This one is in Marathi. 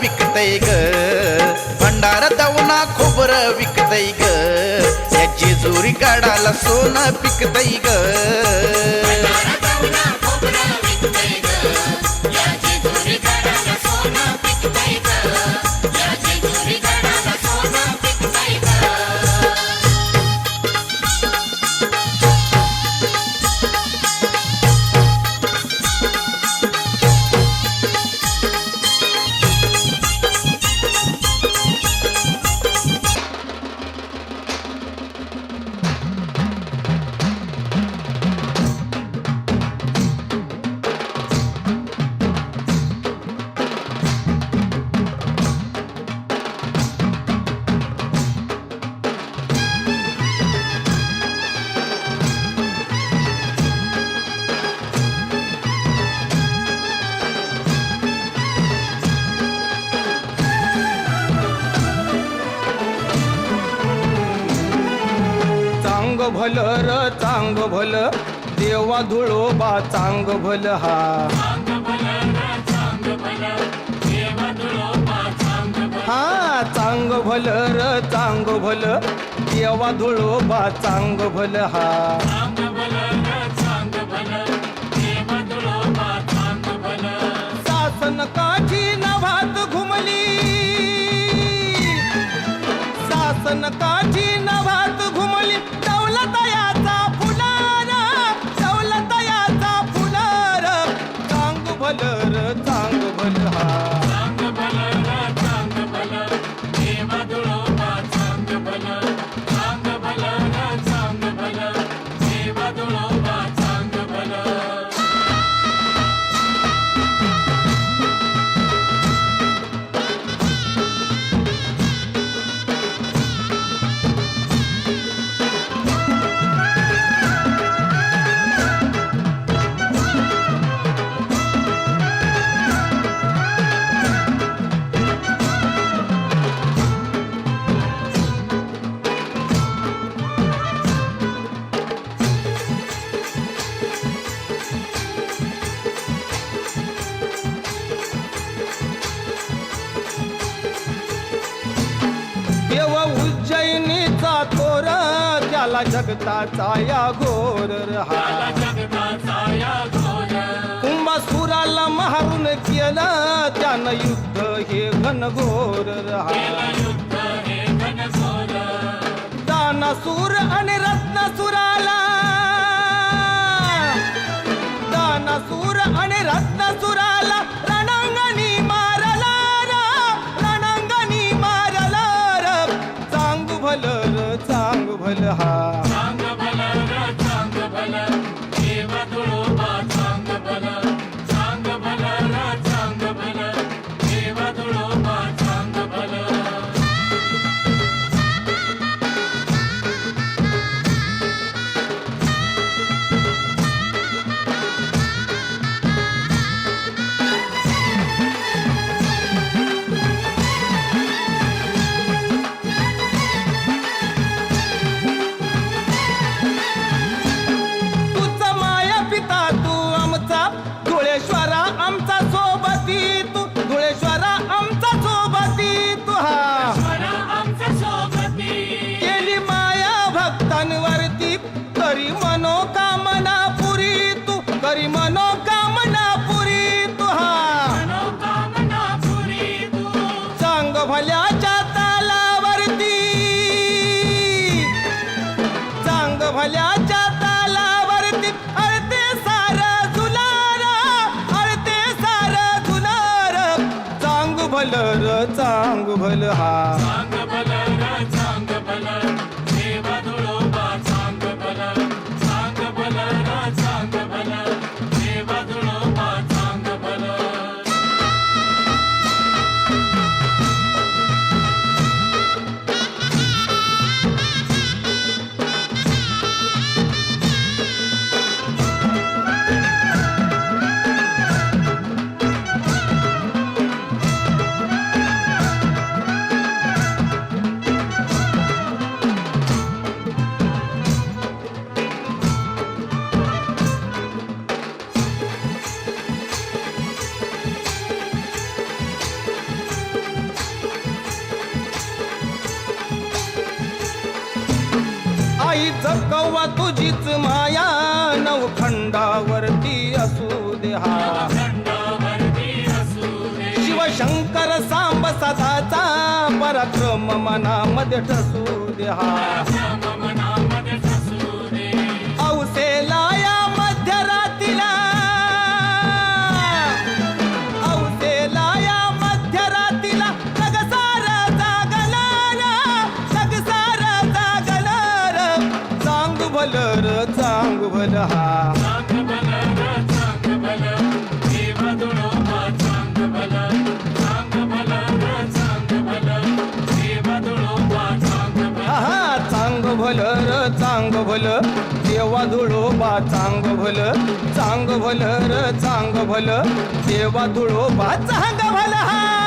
विकतय ग, भंडार दवना खोबर विकतय ग, या जेजुरी गडाला सोनं पिकतय ग. चांग भल र चांग भल, देवा धुळोबा चांग भल हा. हा चांग भल र चांग भल, देवा धुळोबा चांग भल हा. शासन काठी नभात घुमली, शासन काठी नभात घुमली, दौलतयाचा फुलार, दौलतयाचा फुलार. चांग भल र चांग भल हा. देव उज्जैनीचा थोर, त्याला जगताचा या घोर रहा. कुंभासुराला मारून केलं, त्यानं युद्ध हे घनघोर रहा. दानासूर आणि रत्नासुराला, दानासूर आणि रत्नासुराला रणांगणी मारला र, रणांगणी मारला र. चांग भल र चांग भल हा. करी मनोकामना पुरी तू, करी मनोकामना पुरी तू हा. चांग भल्याच्या तालावरती, चांग भल्याच्या तालावरती अळते सार झुलार, अळते सार झुलार. चांग भल र चांग भल हा. आई जकवा तुझीच माया नवखंडावरती असू दे हा शिवशंकर सांब सदाचा पराक्रम मनामध्ये ठसू दे हा औसेला या मध्यरातीला औसेला या मध्यरातीला जगसार जागलार जगसार जागलार चांग भल हा चांग भल देवा धुळोबा चांग भल चांग भल र चांग भल देवा धुळोबा चांग भल हा